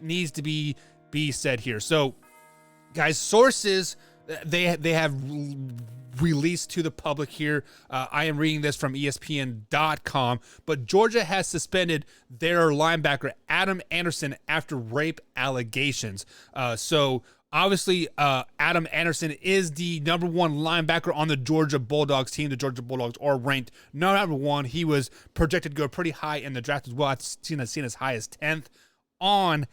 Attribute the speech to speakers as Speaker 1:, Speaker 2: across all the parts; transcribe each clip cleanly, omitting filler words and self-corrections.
Speaker 1: needs to be said here. So, guys, sources they have released to the public here. I am reading this from ESPN.com, but Georgia has suspended their linebacker Adam Anderson after rape allegations. So obviously, Adam Anderson is the number 1 linebacker on the Georgia Bulldogs team. The Georgia Bulldogs are ranked number 1. He was projected to go pretty high in the draft as well. I've seen as high as 10th on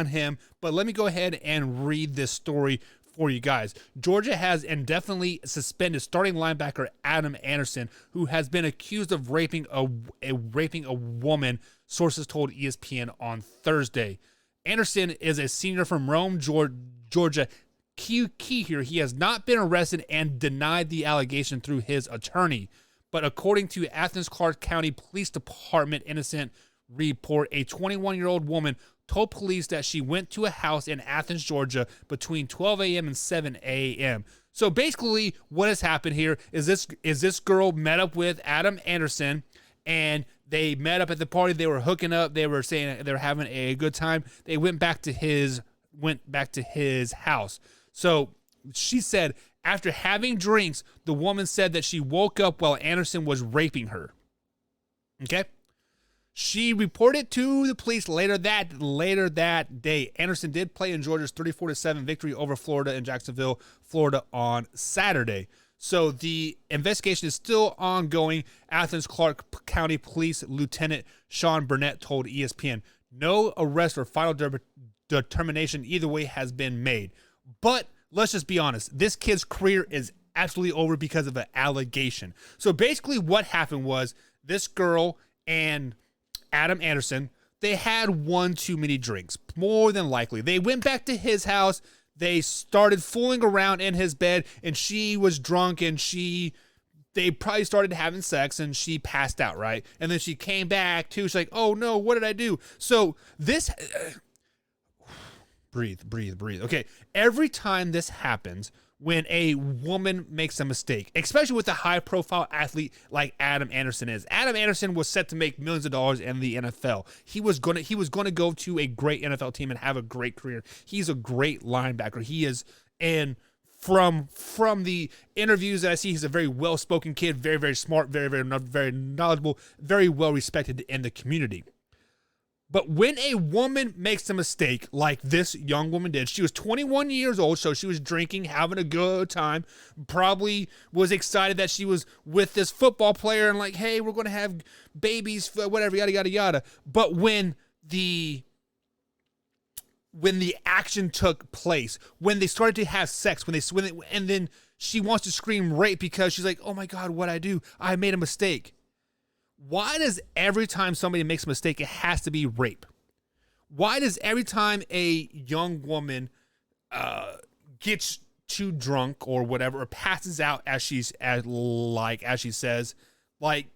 Speaker 1: him. But let me go ahead and read this story for you guys. Georgia has indefinitely suspended starting linebacker Adam Anderson, who has been accused of raping a woman, sources told ESPN on Thursday. Anderson is a senior from Rome, Georgia. Key here, he has not been arrested and denied the allegation through his attorney. But according to Athens-Clarke County Police Department innocent report, a 21-year-old woman told police that she went to a house in Athens, Georgia between 12 a.m. and 7 a.m. So basically what has happened here is this girl met up with Adam Anderson, and they met up at the party. They were hooking up. They were saying they were having a good time. They went back to his house. So she said after having drinks, the woman said that she woke up while Anderson was raping her. Okay? She reported to the police later that day. Anderson did play in Georgia's 34-7 victory over Florida in Jacksonville, Florida on Saturday. So the investigation is still ongoing. Athens-Clarke County Police Lieutenant Sean Burnett told ESPN, no arrest or final determination either way has been made. But let's just be honest. This kid's career is absolutely over because of an allegation. So basically what happened was this girl and Adam Anderson, they had one too many drinks, more than likely. They went back to his house. They started fooling around in his bed, and she was drunk, and they probably started having sex, and she passed out, right? And then she came back, too. She's like, oh, no, what did I do? So this... breathe. Okay, every time this happens, when a woman makes a mistake, especially with a high-profile athlete like Adam Anderson is. Adam Anderson was set to make millions of dollars in the NFL. He was gonna go to a great NFL team and have a great career. He's a great linebacker. He is, and from the interviews that I see, he's a very well-spoken kid, very, very smart, very, very, very knowledgeable, very well-respected in the community. But when a woman makes a mistake like this young woman did, she was 21 years old, so she was drinking, having a good time, probably was excited that she was with this football player and like, hey, we're going to have babies, whatever, yada, yada, yada. But when the action took place, when they started to have sex, and then she wants to scream rape because she's like, oh my God, what'd I do? I made a mistake. Why does every time somebody makes a mistake, it has to be rape? Why does every time a young woman gets too drunk or whatever, or passes out as she says, like,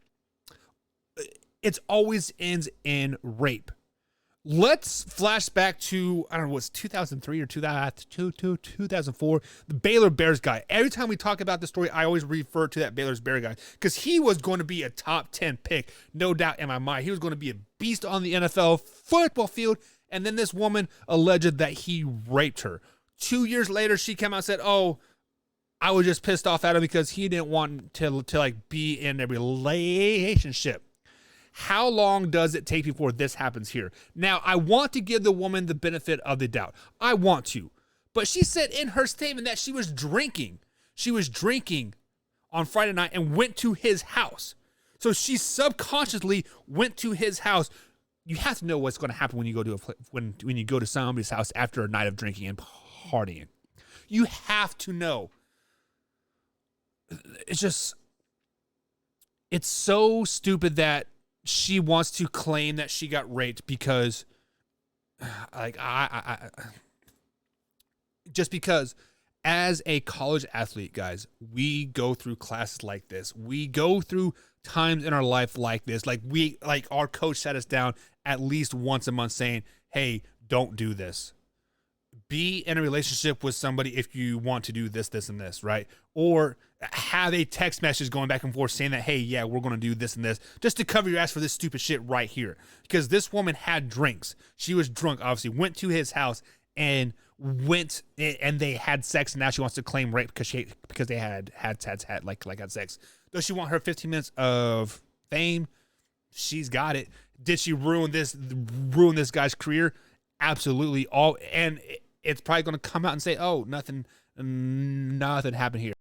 Speaker 1: it always ends in rape? Let's flash back to, I don't know, what's 2003 or 2004, the Baylor Bears guy. Every time we talk about the story, I always refer to that Baylor Bears guy because he was going to be a top 10 pick, no doubt in my mind. He was going to be a beast on the NFL football field, and then this woman alleged that he raped her. 2 years later, she came out and said, oh, I was just pissed off at him because he didn't want to like be in a relationship. How long does it take before this happens here? Now, I want to give the woman the benefit of the doubt. I want to. But she said in her statement that she was drinking. She was drinking on Friday night and went to his house. So she subconsciously went to his house. You have to know what's going to happen when you go to when you go to somebody's house after a night of drinking and partying. You have to know. It's so stupid that she wants to claim that she got raped because, like, just because as a college athlete, guys, we go through classes like this. We go through times in our life like this. Like our coach sat us down at least once a month saying, hey, don't do this. Be in a relationship with somebody if you want to do this, this, and this, right? Or have a text message going back and forth saying that, hey, yeah, we're going to do this and this, just to cover your ass for this stupid shit right here. Because this woman had drinks. She was drunk, obviously, went to his house and they had sex, and now she wants to claim rape because they had sex. Does she want her 15 minutes of fame? She's got it. Did she ruin this guy's career? Absolutely. And it's probably going to come out and say, oh, nothing happened here.